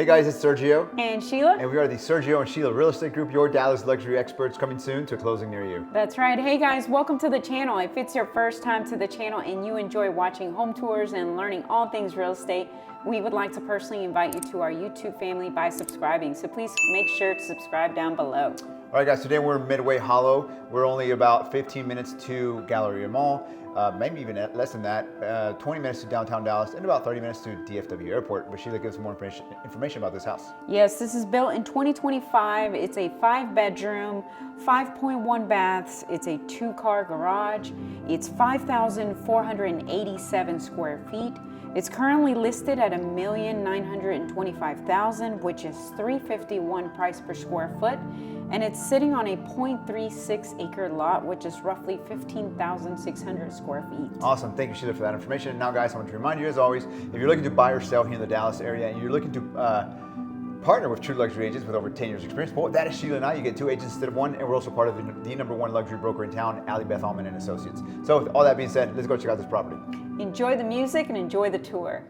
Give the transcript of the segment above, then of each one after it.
Hey guys, it's Sergio. And Sheila. And we are the Sergio and Sheila Real Estate Group, your Dallas luxury experts, coming soon to a closing near you. That's right. Hey guys, welcome to the channel. If it's your first time to the channel and you enjoy watching home tours and learning all things real estate, we would like to personally invite you to our YouTube family by subscribing. So please make sure to subscribe down below. All right guys, today we're in Midway Hollow. We're only about 15 minutes to Galleria Mall, maybe even less than that, 20 minutes to downtown Dallas, and about 30 minutes to DFW Airport. But Sheila gives more information about this house. Yes, this is built in 2025. It's a 5-bedroom, 5.1 baths. It's a 2-car garage. It's 5,487 square feet. It's currently listed at $1,925,000, which is $351 price per square foot, and it's sitting on a 0.36 acre lot, which is roughly 15,600 square feet. Awesome, thank you Sheila for that information. And now guys, I want to remind you as always, if you're looking to buy or sell here in the Dallas area and you're looking to partner with true luxury agents with over 10 years experience, well, that is Sheila and I. You get 2 agents instead of 1, and we're also part of the #1 luxury broker in town, Ali Beth Allman and Associates. So with all that being said, let's go check out this property. Enjoy the music and enjoy the tour.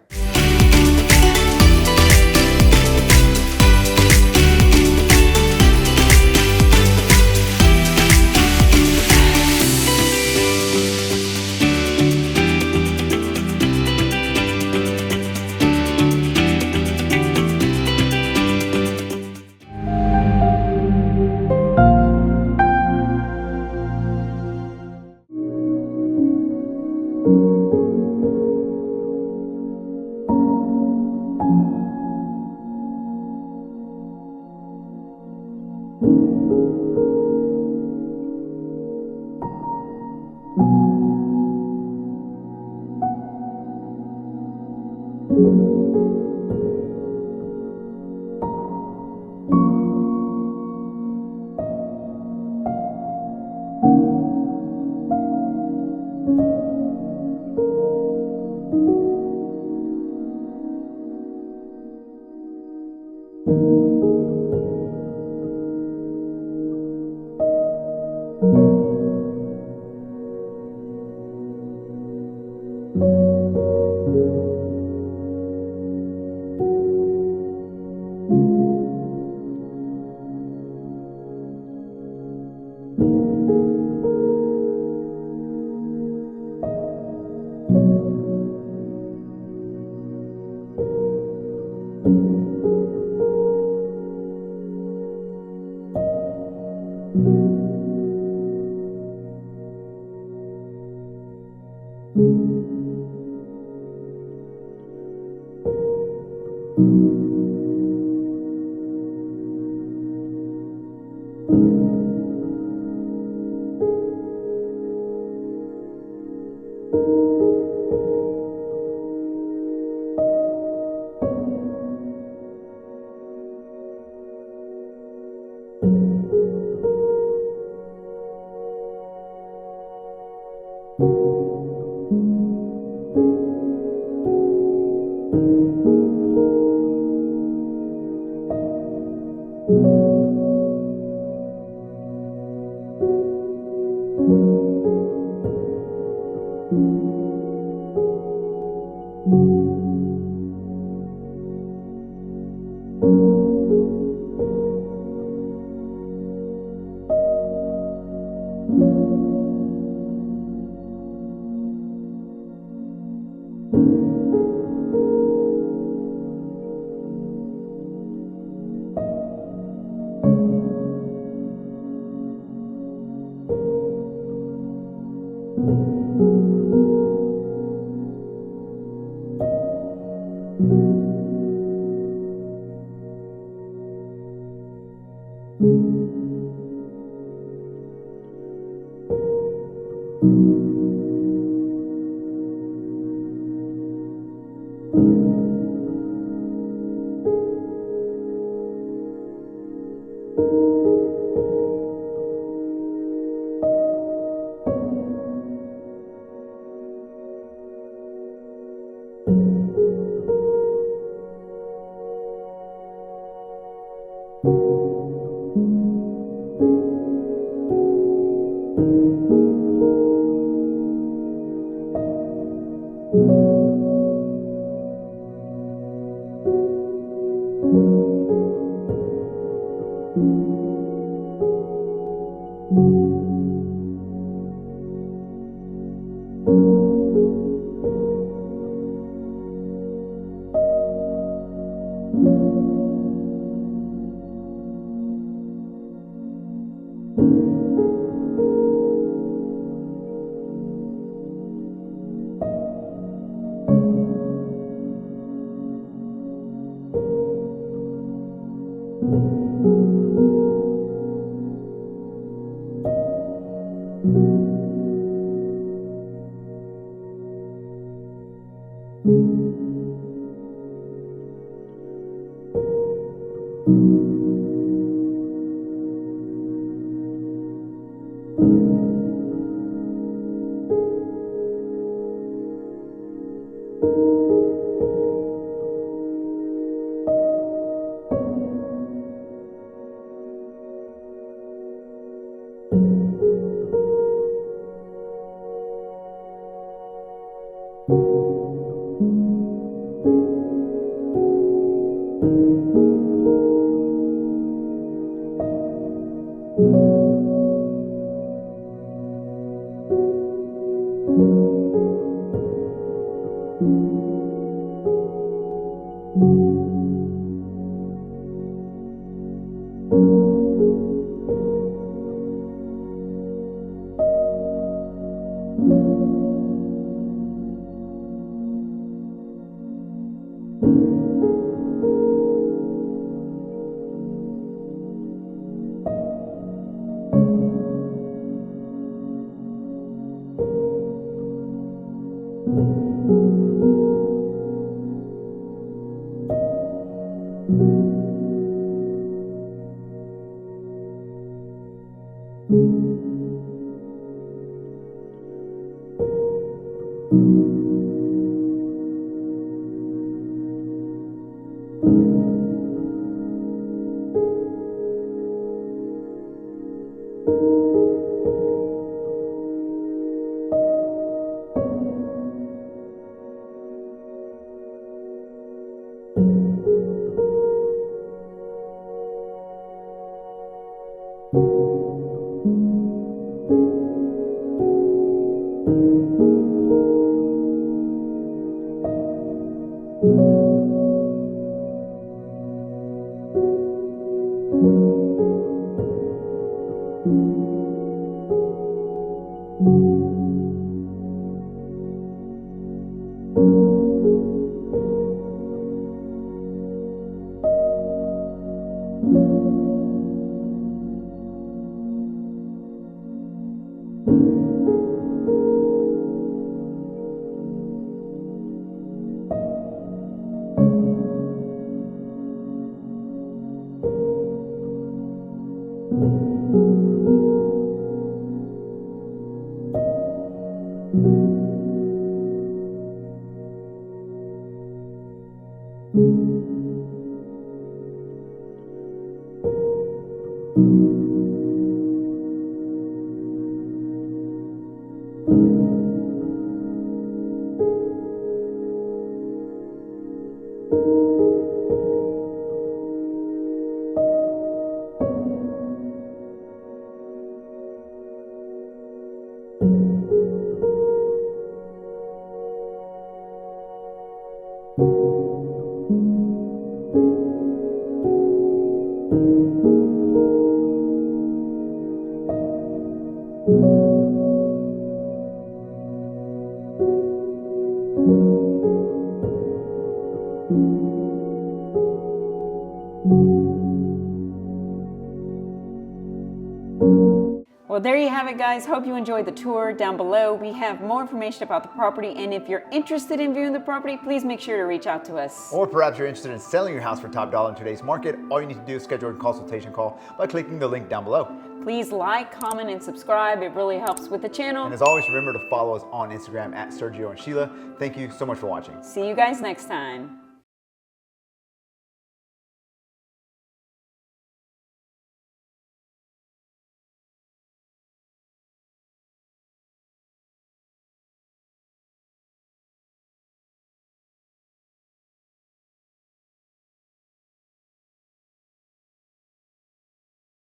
Well, there you have it, guys. Hope you enjoyed the tour. Down below, we have more information about the property, and if you're interested in viewing the property, please make sure to reach out to us. Or perhaps you're interested in selling your house for top dollar in today's market. All you need to do is schedule a consultation call by clicking the link down below. Please like, comment, and subscribe. It really helps with the channel. And as always, remember to follow us on Instagram at Sergio and Sheila. Thank you so much for watching. See you guys next time.